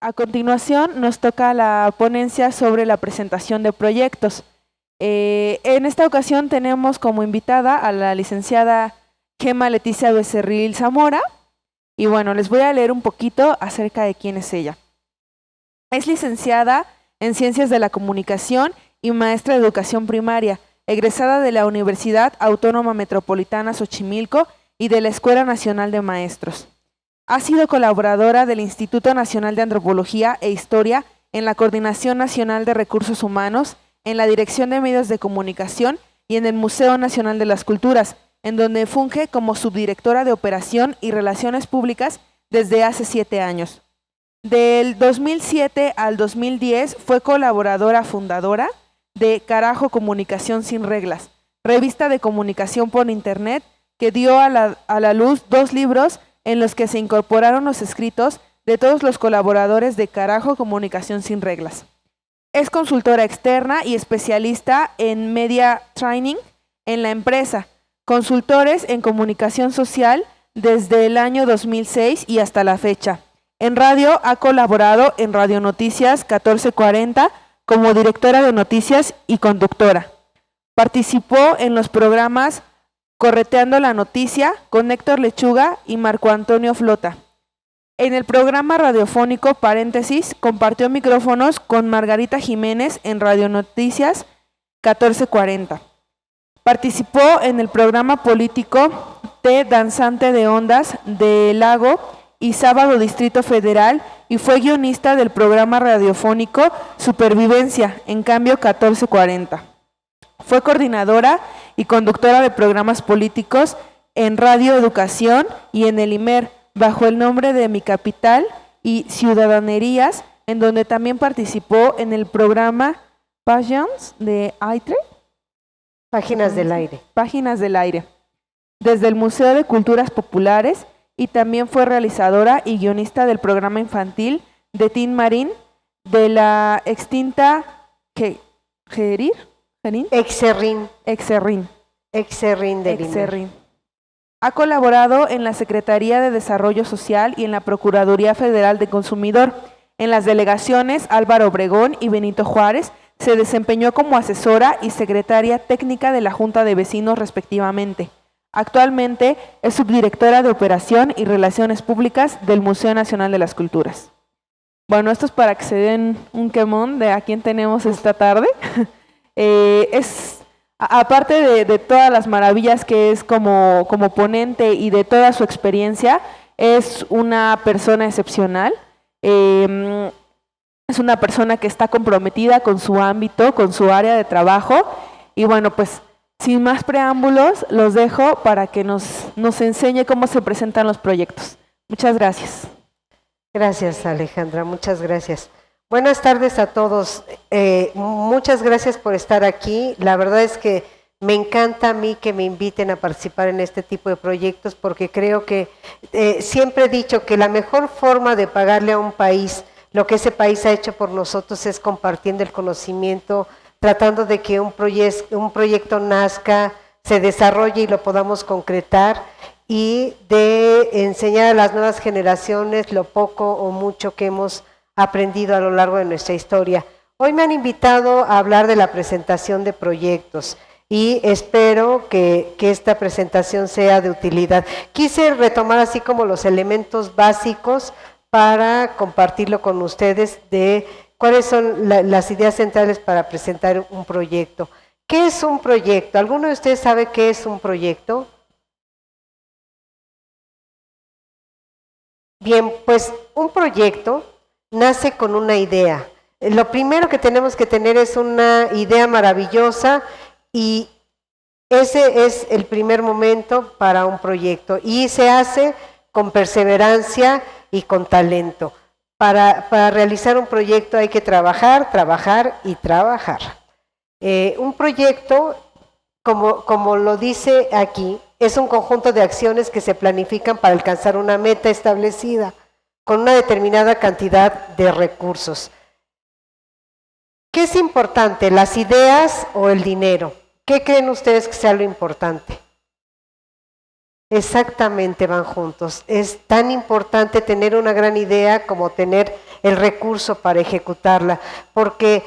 A continuación nos toca la ponencia sobre la presentación de proyectos. En esta ocasión tenemos como invitada a la licenciada Gemma Leticia Becerril Zamora. Y bueno, les voy a leer un poquito acerca de quién es ella. Es licenciada en Ciencias de la Comunicación y maestra de Educación Primaria, egresada de la Universidad Autónoma Metropolitana Xochimilco y de la Escuela Nacional de Maestros. Ha sido colaboradora del Instituto Nacional de Antropología e Historia en la Coordinación Nacional de Recursos Humanos, en la Dirección de Medios de Comunicación y en el Museo Nacional de las Culturas, en donde funge como subdirectora de Operación y Relaciones Públicas desde hace 7 años. Del 2007 al 2010 fue colaboradora fundadora de Carajo Comunicación Sin Reglas, revista de comunicación por internet que dio a la luz 2 libros en los que se incorporaron los escritos de todos los colaboradores de Carajo Comunicación Sin Reglas. Es consultora externa y especialista en Media Training en la empresa, consultores en comunicación social desde el año 2006 y hasta la fecha. En radio ha colaborado en Radio Noticias 1440 como directora de noticias y conductora. Participó en los programas Correteando la Noticia con Héctor Lechuga y Marco Antonio Flota. En el programa radiofónico Paréntesis compartió micrófonos con Margarita Jiménez en Radio Noticias 1440. Participó en el programa político T Danzante de Ondas de Lago y Sábado Distrito Federal y fue guionista del programa radiofónico Supervivencia en Cambio 1440. Fue coordinadora y conductora de programas políticos en Radio Educación y en el IMER, bajo el nombre de Mi Capital y Ciudadanerías, en donde también participó en el programa Passions de AITRE. Páginas del Aire. Páginas del Aire. Desde el Museo de Culturas Populares y también fue realizadora y guionista del programa infantil de Tin Marín de la extinta Exerrin del IMER. Ha colaborado en la Secretaría de Desarrollo Social y en la Procuraduría Federal de Consumidor. En las delegaciones Álvaro Obregón y Benito Juárez se desempeñó como asesora y secretaria técnica de la Junta de Vecinos respectivamente. Actualmente es subdirectora de Operación y Relaciones Públicas del Museo Nacional de las Culturas. Bueno, esto es para que se den un quemón de a quién tenemos esta tarde. Aparte de todas las maravillas que es como ponente y de toda su experiencia, es una persona excepcional. Es una persona que está comprometida con su ámbito, con su área de trabajo. Y bueno, pues sin más preámbulos, los dejo para que nos enseñe cómo se presentan los proyectos. Muchas gracias. Gracias, Alejandra, muchas gracias. Buenas tardes a todos. Muchas gracias por estar aquí. La verdad es que me encanta a mí que me inviten a participar en este tipo de proyectos porque creo que siempre he dicho que la mejor forma de pagarle a un país lo que ese país ha hecho por nosotros es compartiendo el conocimiento, tratando de que un proyecto nazca, se desarrolle y lo podamos concretar y de enseñar a las nuevas generaciones lo poco o mucho que hemos aprendido a lo largo de nuestra historia. Hoy me han invitado a hablar de la presentación de proyectos y espero que esta presentación sea de utilidad. Quise retomar así como los elementos básicos para compartirlo con ustedes de cuáles son las ideas centrales para presentar un proyecto. ¿Qué es un proyecto? ¿Alguno de ustedes sabe qué es un proyecto? Bien, pues un proyecto nace con una idea. Lo primero que tenemos que tener es una idea maravillosa y ese es el primer momento para un proyecto y se hace con perseverancia y con talento. Para realizar un proyecto hay que trabajar, trabajar y trabajar. Un proyecto, como lo dice aquí, es un conjunto de acciones que se planifican para alcanzar una meta establecida con una determinada cantidad de recursos. ¿Qué es importante, las ideas o el dinero? ¿Qué creen ustedes que sea lo importante? Exactamente, van juntos. Es tan importante tener una gran idea como tener el recurso para ejecutarla, porque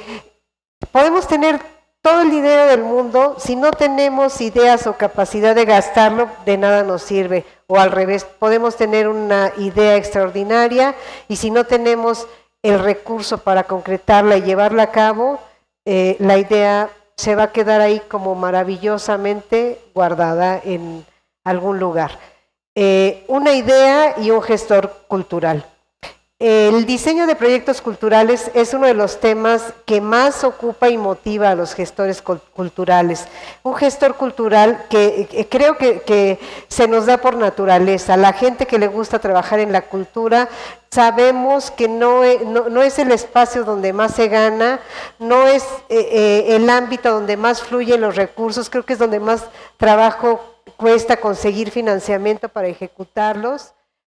podemos tener todo el dinero del mundo, si no tenemos ideas o capacidad de gastarlo, de nada nos sirve. O al revés, podemos tener una idea extraordinaria y si no tenemos el recurso para concretarla y llevarla a cabo, la idea se va a quedar ahí como maravillosamente guardada en algún lugar. Una idea y un gestor cultural. El diseño de proyectos culturales es uno de los temas que más ocupa y motiva a los gestores culturales. Un gestor cultural que creo que se nos da por naturaleza. La gente que le gusta trabajar en la cultura, sabemos que no es el espacio donde más se gana, no es el ámbito donde más fluyen los recursos, creo que es donde más trabajo cuesta conseguir financiamiento para ejecutarlos,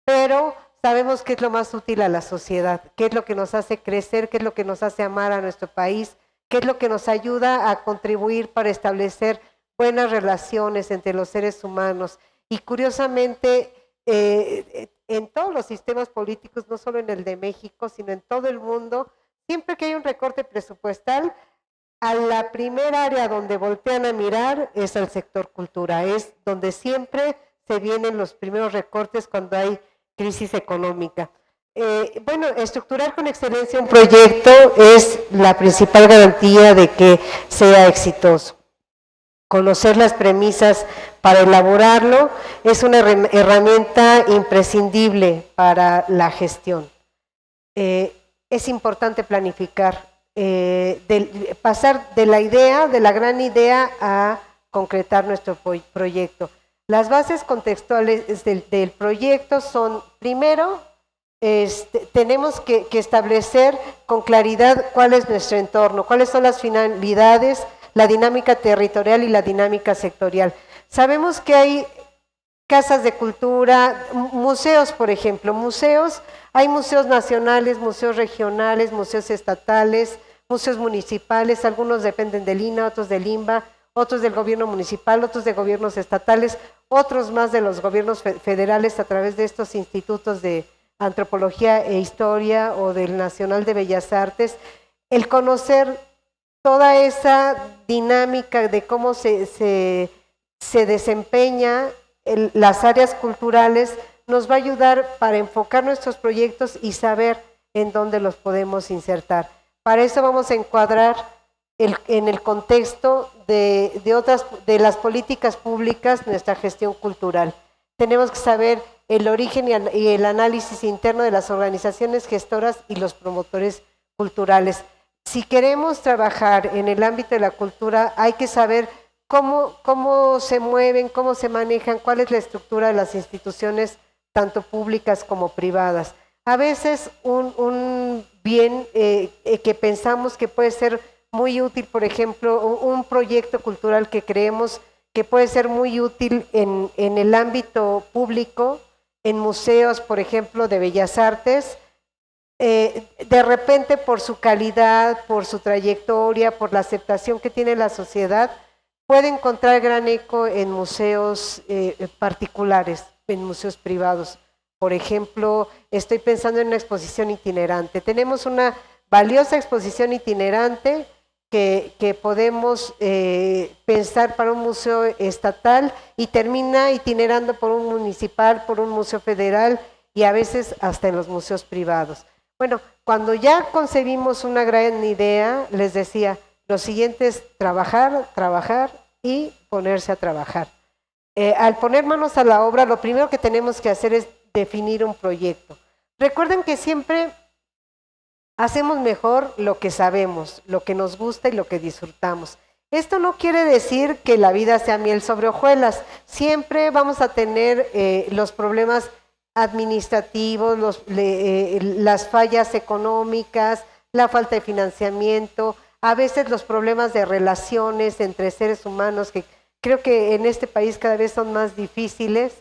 pero sabemos qué es lo más útil a la sociedad, qué es lo que nos hace crecer, qué es lo que nos hace amar a nuestro país, qué es lo que nos ayuda a contribuir para establecer buenas relaciones entre los seres humanos. Y curiosamente, en todos los sistemas políticos, no solo en el de México, sino en todo el mundo, siempre que hay un recorte presupuestal, a la primera área donde voltean a mirar es al sector cultura, es donde siempre se vienen los primeros recortes cuando hay crisis económica. Bueno, estructurar con excelencia un proyecto es la principal garantía de que sea exitoso. Conocer las premisas para elaborarlo es una herramienta imprescindible para la gestión. Es importante planificar, pasar de la idea, de la gran idea, a concretar nuestro proyecto. Las bases contextuales del proyecto son, primero, tenemos que establecer con claridad cuál es nuestro entorno, cuáles son las finalidades, la dinámica territorial y la dinámica sectorial. Sabemos que hay casas de cultura, museos, por ejemplo, hay museos nacionales, museos regionales, museos estatales, museos municipales, algunos dependen del INA, otros del INBA, otros del gobierno municipal, otros de gobiernos estatales, otros más de los gobiernos federales a través de estos institutos de antropología e historia o del Nacional de Bellas Artes. El conocer toda esa dinámica de cómo se desempeña las áreas culturales nos va a ayudar para enfocar nuestros proyectos y saber en dónde los podemos insertar. Para eso vamos a encuadrar en el contexto de las políticas públicas nuestra gestión cultural. Tenemos que saber el origen y el análisis interno de las organizaciones gestoras y los promotores culturales. Si queremos trabajar en el ámbito de la cultura, hay que saber cómo se mueven, cómo se manejan, cuál es la estructura de las instituciones, tanto públicas como privadas. A veces un bien que pensamos que puede ser muy útil, por ejemplo, un proyecto cultural que creemos que puede ser muy útil en el ámbito público, en museos, por ejemplo, de Bellas Artes, de repente por su calidad, por su trayectoria, por la aceptación que tiene la sociedad, puede encontrar gran eco en museos particulares, en museos privados. Por ejemplo, estoy pensando en una exposición itinerante. Tenemos una valiosa exposición itinerante que podemos pensar para un museo estatal y termina itinerando por un municipal, por un museo federal y a veces hasta en los museos privados. Bueno, cuando ya concebimos una gran idea, les decía, lo siguiente es trabajar, trabajar y ponerse a trabajar. Al poner manos a la obra, lo primero que tenemos que hacer es definir un proyecto. Recuerden que siempre hacemos mejor lo que sabemos, lo que nos gusta y lo que disfrutamos. Esto no quiere decir que la vida sea miel sobre hojuelas. Siempre vamos a tener los problemas administrativos, las fallas económicas, la falta de financiamiento, a veces los problemas de relaciones entre seres humanos, que creo que en este país cada vez son más difíciles,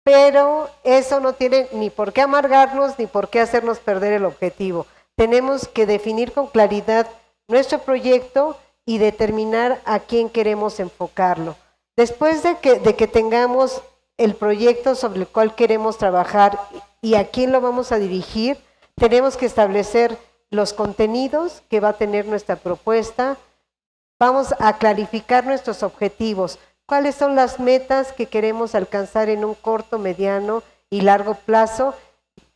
pero eso no tiene ni por qué amargarnos ni por qué hacernos perder el objetivo. Tenemos que definir con claridad nuestro proyecto y determinar a quién queremos enfocarlo. Después de que tengamos el proyecto sobre el cual queremos trabajar y a quién lo vamos a dirigir, tenemos que establecer los contenidos que va a tener nuestra propuesta, vamos a clarificar nuestros objetivos, cuáles son las metas que queremos alcanzar en un corto, mediano y largo plazo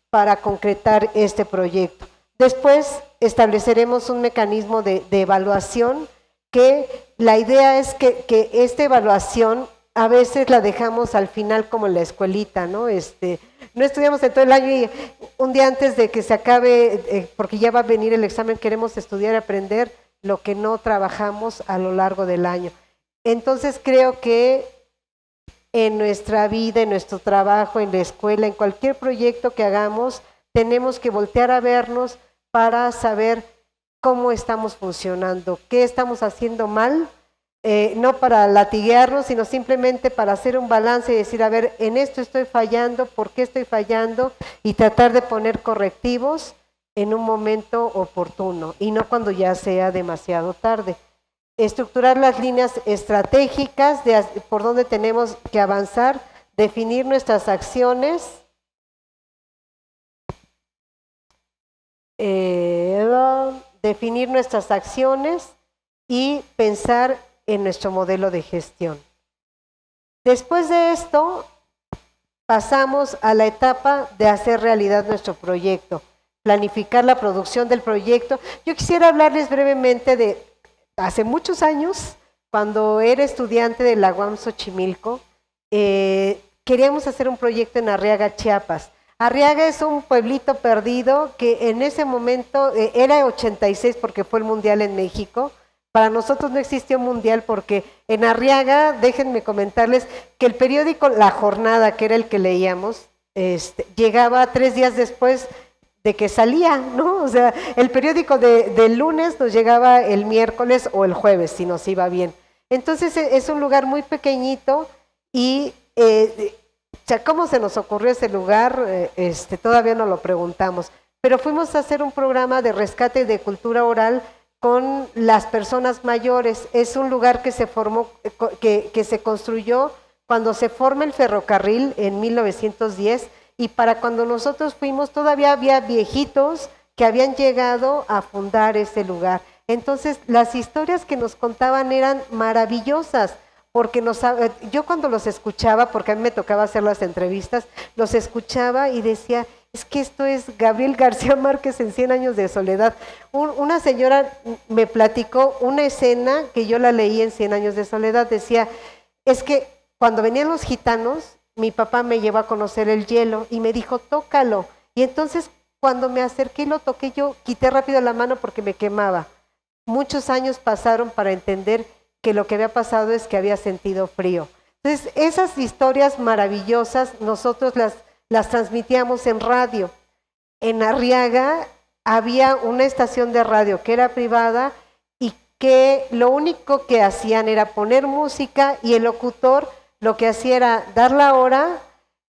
para concretar este proyecto. Después estableceremos un mecanismo de evaluación, que la idea es que esta evaluación a veces la dejamos al final como en la escuelita, ¿no? No estudiamos en todo el año y un día antes de que se acabe, porque ya va a venir el examen, queremos estudiar y aprender lo que no trabajamos a lo largo del año. Entonces creo que en nuestra vida, en nuestro trabajo, en la escuela, en cualquier proyecto que hagamos, tenemos que voltear a vernos para saber cómo estamos funcionando, qué estamos haciendo mal, no para latiguearnos, sino simplemente para hacer un balance y decir, a ver, en esto estoy fallando, ¿por qué estoy fallando? Y tratar de poner correctivos en un momento oportuno y no cuando ya sea demasiado tarde. Estructurar las líneas estratégicas por donde tenemos que avanzar, definir nuestras acciones, y pensar en nuestro modelo de gestión. Después de esto, pasamos a la etapa de hacer realidad nuestro proyecto, planificar la producción del proyecto. Yo quisiera hablarles brevemente de hace muchos años, cuando era estudiante de la UAM Xochimilco, queríamos hacer un proyecto en Arriaga, Chiapas. Arriaga es un pueblito perdido que en ese momento era 86 porque fue el Mundial en México. Para nosotros no existió Mundial porque en Arriaga, déjenme comentarles que el periódico La Jornada, que era el que leíamos, llegaba 3 días después de que salía, ¿no? O sea, el periódico del lunes nos llegaba el miércoles o el jueves, si nos iba bien. Entonces es un lugar muy pequeñito y o sea, ¿cómo se nos ocurrió ese lugar? Todavía no lo preguntamos, pero fuimos a hacer un programa de rescate de cultura oral con las personas mayores. Es un lugar que se formó, que se construyó cuando se forma el ferrocarril en 1910, y para cuando nosotros fuimos todavía había viejitos que habían llegado a fundar ese lugar. Entonces las historias que nos contaban eran maravillosas, porque yo cuando los escuchaba, porque a mí me tocaba hacer las entrevistas, los escuchaba y decía, es que esto es Gabriel García Márquez en 100 años de soledad. Una señora me platicó una escena que yo la leí en 100 años de soledad, decía, es que cuando venían los gitanos, mi papá me llevó a conocer el hielo y me dijo, tócalo. Y entonces cuando me acerqué y lo toqué, yo quité rápido la mano porque me quemaba. Muchos años pasaron para entender que lo que había pasado es que había sentido frío. Entonces, esas historias maravillosas nosotros las transmitíamos en radio. En Arriaga había una estación de radio que era privada y que lo único que hacían era poner música y el locutor lo que hacía era dar la hora,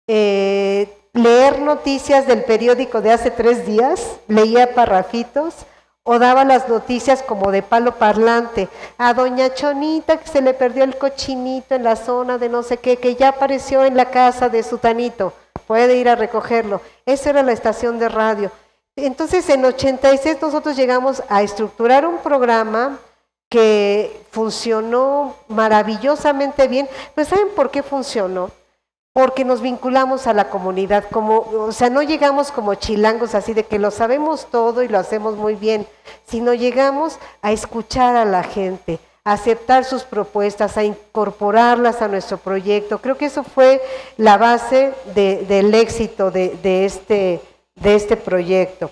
leer noticias del periódico de hace 3 días, leía parrafitos, o daba las noticias como de palo parlante, a doña Chonita que se le perdió el cochinito en la zona de no sé qué, que ya apareció en la casa de Sutanito, puede ir a recogerlo. Esa era la estación de radio. Entonces en 86 nosotros llegamos a estructurar un programa que funcionó maravillosamente bien. Pues ¿saben por qué funcionó? Porque nos vinculamos a la comunidad, o sea, no llegamos como chilangos así de que lo sabemos todo y lo hacemos muy bien, sino llegamos a escuchar a la gente, a aceptar sus propuestas, a incorporarlas a nuestro proyecto. Creo que eso fue la base del éxito de este proyecto.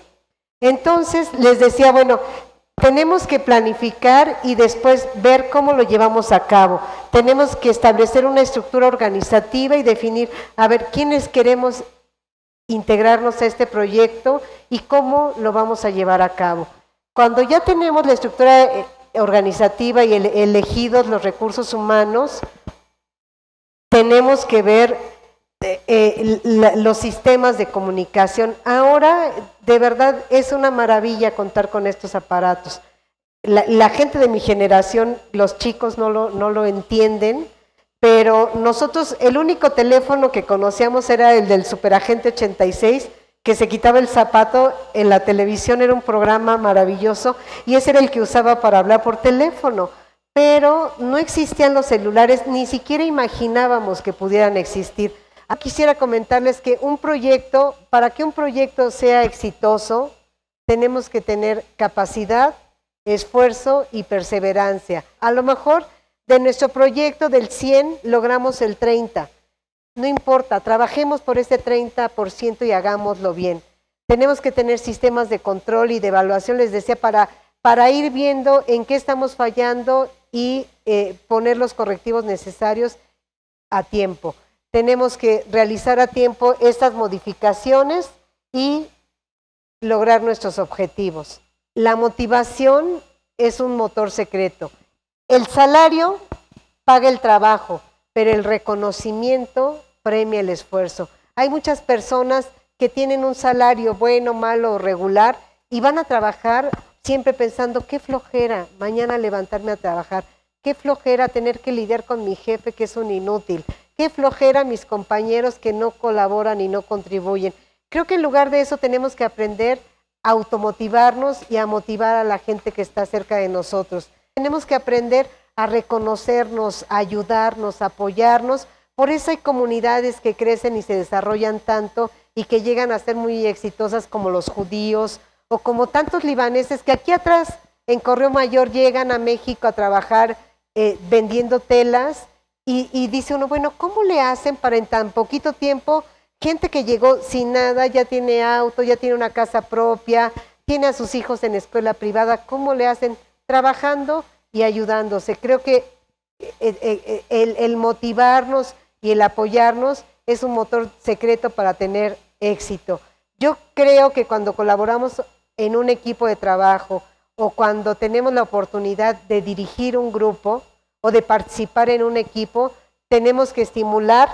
Entonces, les decía, bueno, tenemos que planificar y después ver cómo lo llevamos a cabo. Tenemos que establecer una estructura organizativa y definir, a ver, quiénes queremos integrarnos a este proyecto y cómo lo vamos a llevar a cabo. Cuando ya tenemos la estructura organizativa y elegidos los recursos humanos, tenemos que ver los sistemas de comunicación. Ahora, de verdad, es una maravilla contar con estos aparatos. La gente de mi generación, los chicos no lo entienden, pero nosotros el único teléfono que conocíamos era el del Superagente 86, que se quitaba el zapato en la televisión, era un programa maravilloso y ese era el que usaba para hablar por teléfono, pero no existían los celulares, ni siquiera imaginábamos que pudieran existir. Quisiera comentarles que para que un proyecto sea exitoso, tenemos que tener capacidad, esfuerzo y perseverancia. A lo mejor de nuestro proyecto del 100 logramos el 30%. No importa, trabajemos por este 30% y hagámoslo bien. Tenemos que tener sistemas de control y de evaluación, les decía, para ir viendo en qué estamos fallando y poner los correctivos necesarios a tiempo. Tenemos que realizar a tiempo estas modificaciones y lograr nuestros objetivos. La motivación es un motor secreto. El salario paga el trabajo, pero el reconocimiento premia el esfuerzo. Hay muchas personas que tienen un salario bueno, malo o regular y van a trabajar siempre pensando, qué flojera mañana levantarme a trabajar, qué flojera tener que lidiar con mi jefe que es un inútil, qué flojera mis compañeros que no colaboran y no contribuyen. Creo que en lugar de eso tenemos que aprender a automotivarnos y a motivar a la gente que está cerca de nosotros. Tenemos que aprender a reconocernos, a ayudarnos, a apoyarnos. Por eso hay comunidades que crecen y se desarrollan tanto y que llegan a ser muy exitosas como los judíos o como tantos libaneses que aquí atrás en Correo Mayor llegan a México a trabajar vendiendo telas y dice uno, bueno, ¿cómo le hacen para en tan poquito tiempo? Gente que llegó sin nada, ya tiene auto, ya tiene una casa propia, tiene a sus hijos en escuela privada, ¿cómo le hacen? Trabajando y ayudándose. Creo que el motivarnos y el apoyarnos es un motor secreto para tener éxito. Yo creo que cuando colaboramos en un equipo de trabajo o cuando tenemos la oportunidad de dirigir un grupo o de participar en un equipo, tenemos que estimular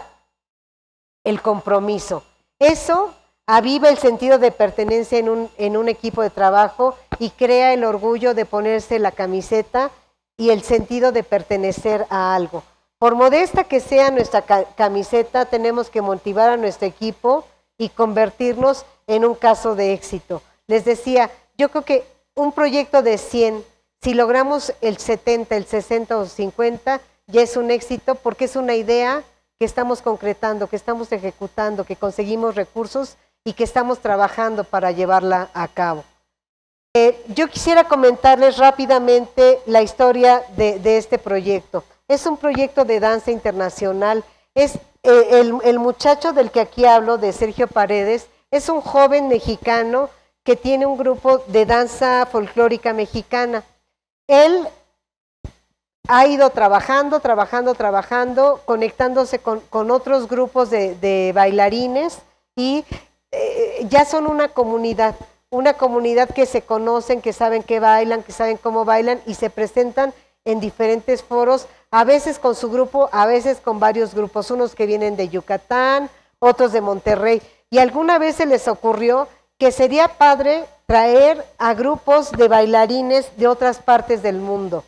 el compromiso. Eso aviva el sentido de pertenencia en un equipo de trabajo y crea el orgullo de ponerse la camiseta y el sentido de pertenecer a algo. Por modesta que sea nuestra camiseta, tenemos que motivar a nuestro equipo y convertirnos en un caso de éxito. Les decía, yo creo que un proyecto de 100, si logramos el 70, el 60 o 50, ya es un éxito porque es una idea que estamos concretando, que estamos ejecutando, que conseguimos recursos y que estamos trabajando para llevarla a cabo. Yo quisiera comentarles rápidamente la historia de este proyecto. Es un proyecto de danza internacional. Es el muchacho del que aquí hablo, de Sergio Paredes, es un joven mexicano que tiene un grupo de danza folclórica mexicana. Él ha ido trabajando, conectándose con otros grupos de bailarines y ya son una comunidad que se conocen, que saben qué bailan, que saben cómo bailan y se presentan en diferentes foros, a veces con su grupo, a veces con varios grupos, unos que vienen de Yucatán, otros de Monterrey. Y alguna vez se les ocurrió que sería padre traer a grupos de bailarines de otras partes del mundo.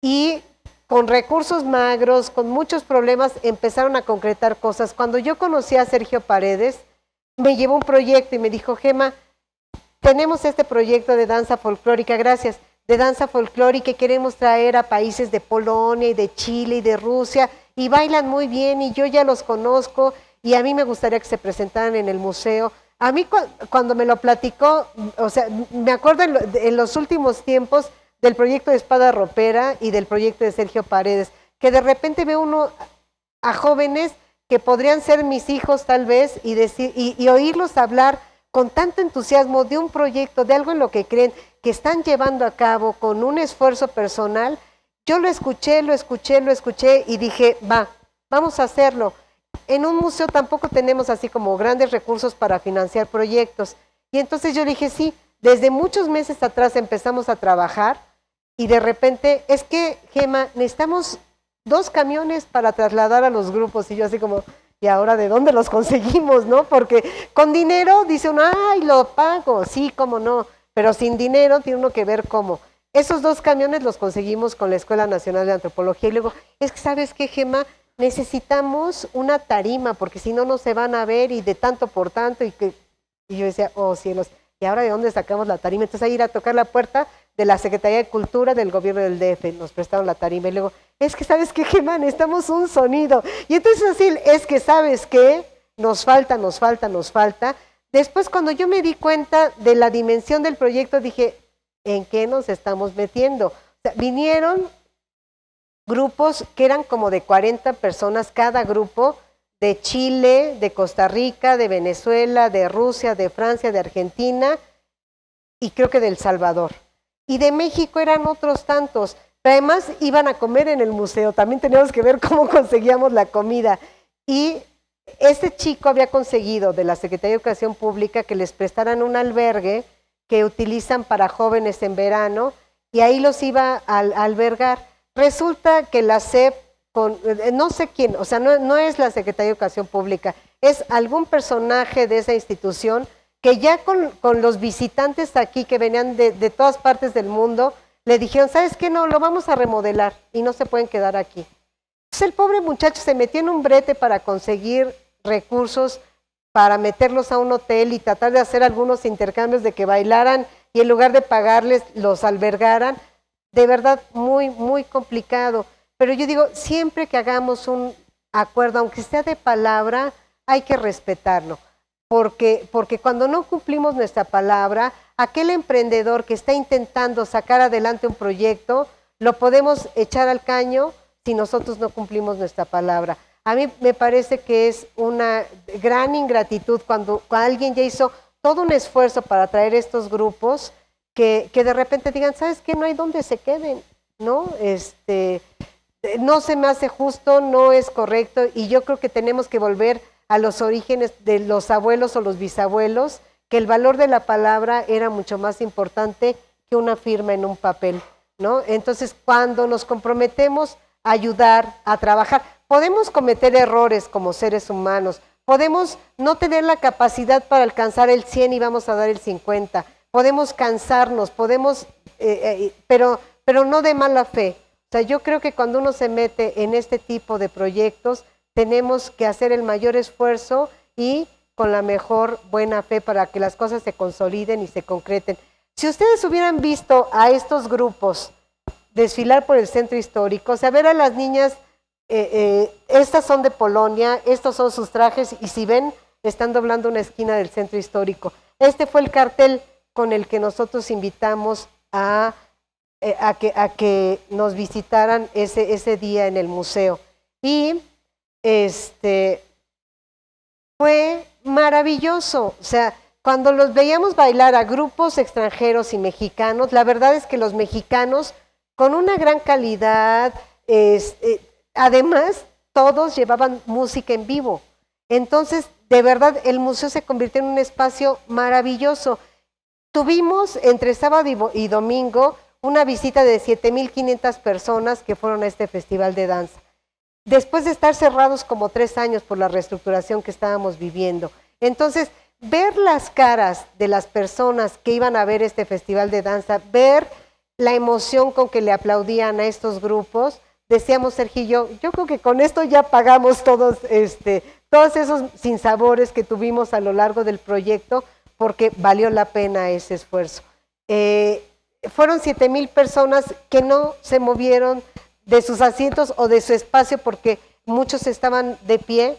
Y con recursos magros, con muchos problemas, empezaron a concretar cosas. Cuando yo conocí a Sergio Paredes, me llevó un proyecto y me dijo, Gema, tenemos este proyecto de danza folclórica, gracias, de danza folclórica, queremos traer a países de Polonia y de Chile y de Rusia, y bailan muy bien, y yo ya los conozco, y a mí me gustaría que se presentaran en el museo. A mí cuando me lo platicó, o sea, me acuerdo en los últimos tiempos del proyecto de Espada Ropera y del proyecto de Sergio Paredes, que de repente ve uno a jóvenes que podrían ser mis hijos tal vez, y oírlos hablar con tanto entusiasmo de un proyecto, de algo en lo que creen, que están llevando a cabo con un esfuerzo personal. Yo lo escuché y dije, vamos a hacerlo. En un museo tampoco tenemos así como grandes recursos para financiar proyectos. Y entonces yo dije, sí, desde muchos meses atrás empezamos a trabajar y de repente, es que, Gema, necesitamos 2 camiones para trasladar a los grupos. Y yo así como, ¿y ahora de dónde los conseguimos, no? Porque con dinero dice uno, ¡ay, lo pago! Sí, cómo no. Pero sin dinero tiene uno que ver cómo. Esos 2 camiones los conseguimos con la Escuela Nacional de Antropología. Y luego, es que, ¿sabes qué, Gema? necesitamos una tarima, porque si no, no se van a ver y de tanto por tanto. Y yo decía, oh cielos, ¿y ahora de dónde sacamos la tarima? Entonces ahí ir a tocar la puerta de la Secretaría de Cultura del gobierno del DF, nos prestaron la tarima y luego, es que ¿sabes qué, Gemma? Necesitamos un sonido. Y entonces así, es que ¿sabes qué? Nos falta. Después cuando yo me di cuenta de la dimensión del proyecto, dije, ¿en qué nos estamos metiendo? O sea, vinieron grupos que eran como de 40 personas cada grupo, de Chile, de Costa Rica, de Venezuela, de Rusia, de Francia, de Argentina y creo que de El Salvador. Y de México eran otros tantos. Pero además iban a comer en el museo, también teníamos que ver cómo conseguíamos la comida. Y este chico había conseguido de la Secretaría de Educación Pública que les prestaran un albergue que utilizan para jóvenes en verano y ahí los iba a albergar. Resulta que la SEP, no sé quién, o sea, no es la Secretaría de Educación Pública, es algún personaje de esa institución que ya con los visitantes aquí que venían de todas partes del mundo, le dijeron, ¿sabes qué? No, lo vamos a remodelar y no se pueden quedar aquí. Entonces el pobre muchacho se metió en un brete para conseguir recursos para meterlos a un hotel y tratar de hacer algunos intercambios de que bailaran y en lugar de pagarles los albergaran. De verdad, muy, muy complicado. Pero yo digo, siempre que hagamos un acuerdo, aunque sea de palabra, hay que respetarlo. Porque cuando no cumplimos nuestra palabra, aquel emprendedor que está intentando sacar adelante un proyecto, lo podemos echar al caño si nosotros no cumplimos nuestra palabra. A mí me parece que es una gran ingratitud cuando alguien ya hizo todo un esfuerzo para traer estos grupos, que de repente digan, ¿sabes qué? No hay dónde se queden, ¿no? No se me hace justo, no es correcto, y yo creo que tenemos que volver a los orígenes de los abuelos o los bisabuelos, que el valor de la palabra era mucho más importante que una firma en un papel, ¿no? Entonces, cuando nos comprometemos a ayudar, a trabajar, podemos cometer errores como seres humanos, podemos no tener la capacidad para alcanzar el 100 y vamos a dar el 50, podemos cansarnos, pero no de mala fe. O sea, yo creo que cuando uno se mete en este tipo de proyectos, tenemos que hacer el mayor esfuerzo y con la mejor buena fe para que las cosas se consoliden y se concreten. Si ustedes hubieran visto a estos grupos desfilar por el centro histórico, o sea, ver a las niñas, estas son de Polonia, estos son sus trajes, y si ven, están doblando una esquina del centro histórico. Este fue el cartel con el que nosotros invitamos a que nos visitaran ese día en el museo. Y fue maravilloso. O sea, cuando los veíamos bailar a grupos extranjeros y mexicanos, la verdad es que los mexicanos, con una gran calidad, además, todos llevaban música en vivo. Entonces, de verdad, el museo se convirtió en un espacio maravilloso. Tuvimos entre sábado y domingo una visita de 7,500 personas que fueron a este festival de danza. Después de estar cerrados como 3 años por la reestructuración que estábamos viviendo. Entonces, ver las caras de las personas que iban a ver este festival de danza, ver la emoción con que le aplaudían a estos grupos, decíamos Sergio y yo creo que con esto ya pagamos todos esos sinsabores que tuvimos a lo largo del proyecto, porque valió la pena ese esfuerzo. Fueron 7,000 personas que no se movieron de sus asientos o de su espacio porque muchos estaban de pie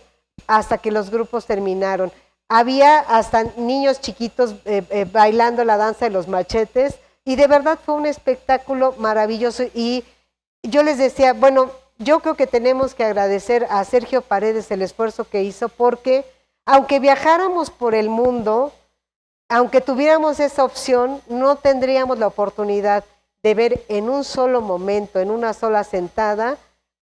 hasta que los grupos terminaron. Había hasta niños chiquitos bailando la danza de los machetes y de verdad fue un espectáculo maravilloso. Y yo les decía, bueno, yo creo que tenemos que agradecer a Sergio Paredes el esfuerzo que hizo, porque aunque viajáramos por el mundo, aunque tuviéramos esa opción, no tendríamos la oportunidad de ver en un solo momento, en una sola sentada,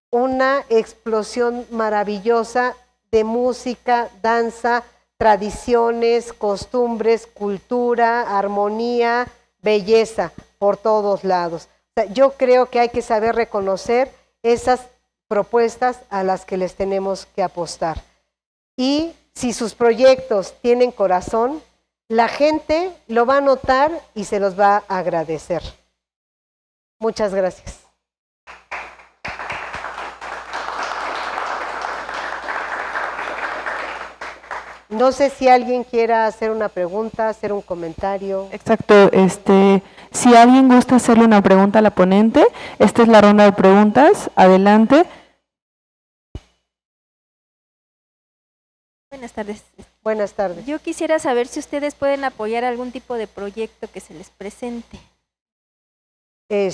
una explosión maravillosa de música, danza, tradiciones, costumbres, cultura, armonía, belleza por todos lados. O sea, yo creo que hay que saber reconocer esas propuestas a las que les tenemos que apostar. Y si sus proyectos tienen corazón, la gente lo va a notar y se los va a agradecer. Muchas gracias. No sé si alguien quiera hacer una pregunta, hacer un comentario. Exacto, si alguien gusta hacerle una pregunta a la ponente, esta es la ronda de preguntas, adelante. Buenas tardes. Buenas tardes. Yo quisiera saber si ustedes pueden apoyar algún tipo de proyecto que se les presente.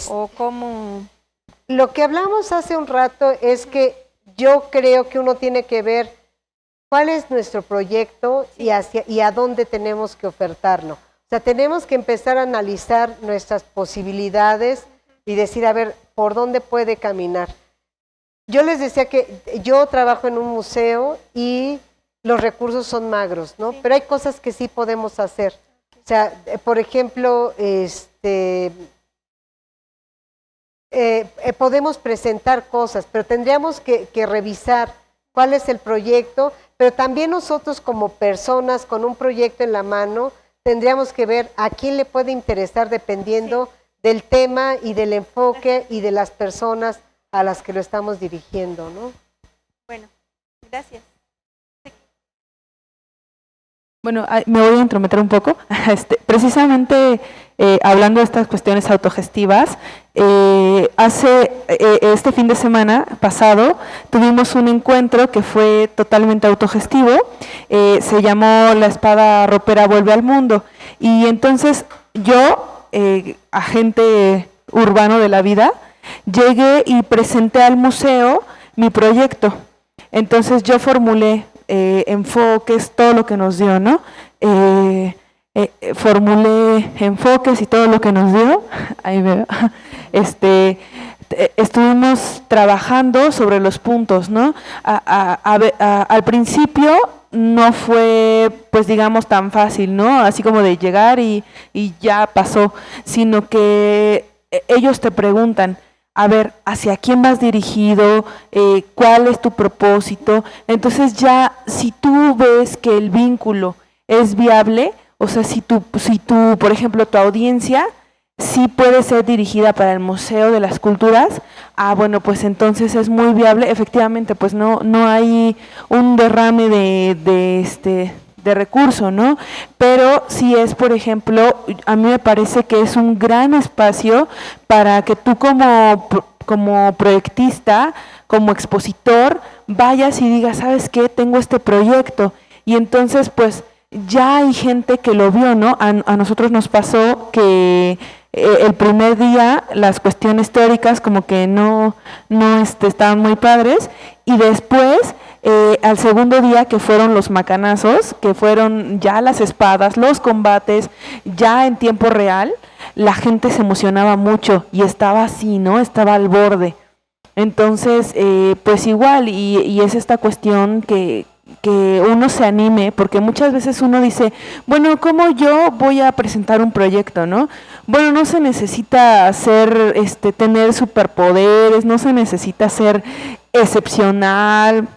O cómo. Lo que hablamos hace un rato es que yo creo que uno tiene que ver cuál es nuestro proyecto y a dónde tenemos que ofertarlo. O sea, tenemos que empezar a analizar nuestras posibilidades y decir, a ver, ¿por dónde puede caminar? Yo les decía que yo trabajo en un museo y los recursos son magros, ¿no? Sí. Pero hay cosas que sí podemos hacer. O sea, por ejemplo, podemos presentar cosas, pero tendríamos que revisar cuál es el proyecto, pero también nosotros como personas con un proyecto en la mano, tendríamos que ver a quién le puede interesar dependiendo del tema y del enfoque y de las personas a las que lo estamos dirigiendo, ¿no? Bueno, gracias. Bueno, me voy a intrometer un poco. Precisamente hablando de estas cuestiones autogestivas, este fin de semana pasado tuvimos un encuentro que fue totalmente autogestivo, se llamó La Espada Ropera Vuelve al Mundo, y entonces yo, agente urbano de la vida, llegué y presenté al museo mi proyecto. Entonces yo formulé enfoques, todo lo que nos dio, ¿no? Formulé enfoques y todo lo que nos dio, ahí veo, estuvimos trabajando sobre los puntos, ¿no? Al principio no fue, pues digamos, tan fácil, ¿no? Así como de llegar y ya pasó, sino que ellos te preguntan, a ver, ¿hacia quién vas dirigido? ¿Cuál es tu propósito? Entonces ya, si tú ves que el vínculo es viable, o sea, si tú, por ejemplo, tu audiencia sí puede ser dirigida para el Museo de las Culturas, bueno, pues entonces es muy viable. Efectivamente, pues no hay un derrame de recurso, ¿no? Pero si es, por ejemplo, a mí me parece que es un gran espacio para que tú como proyectista, como expositor, vayas y digas, ¿sabes qué? Tengo este proyecto. Y entonces, pues, ya hay gente que lo vio, ¿no? A nosotros nos pasó que el primer día las cuestiones teóricas como que no estaban muy padres, y después al segundo día, que fueron los macanazos, que fueron ya las espadas, los combates, ya en tiempo real, la gente se emocionaba mucho y estaba así, ¿no? Estaba al borde. Entonces, pues igual, y es esta cuestión que uno se anime, porque muchas veces uno dice, bueno, ¿cómo yo voy a presentar un proyecto, no? Bueno, no se necesita tener superpoderes, no se necesita ser excepcional.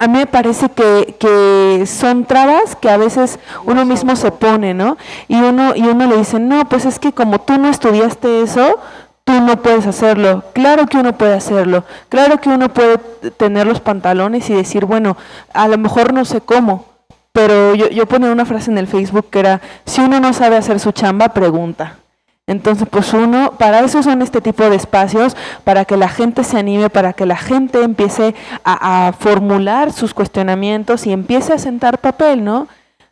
A mí me parece que son trabas que a veces uno mismo se pone, ¿no? Y uno le dice, no, pues es que como tú no estudiaste eso, tú no puedes hacerlo. Claro que uno puede hacerlo. Claro que uno puede tener los pantalones y decir, bueno, a lo mejor no sé cómo, pero yo ponía una frase en el Facebook que era, si uno no sabe hacer su chamba, pregunta. Entonces, pues para eso son este tipo de espacios, para que la gente se anime, para que la gente empiece a formular sus cuestionamientos y empiece a sentar papel, ¿no?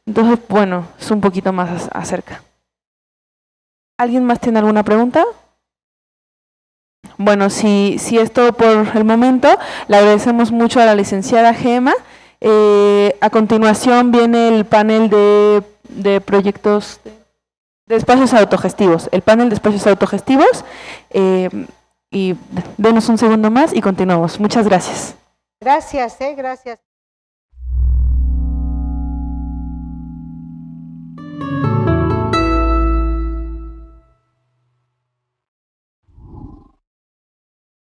Entonces, bueno, es un poquito más acerca. ¿Alguien más tiene alguna pregunta? Bueno, si es todo por el momento, le agradecemos mucho a la licenciada Gema. A continuación viene el panel de proyectos de espacios autogestivos, el panel de espacios autogestivos, y denos un segundo más y continuamos. Muchas gracias. Gracias, gracias.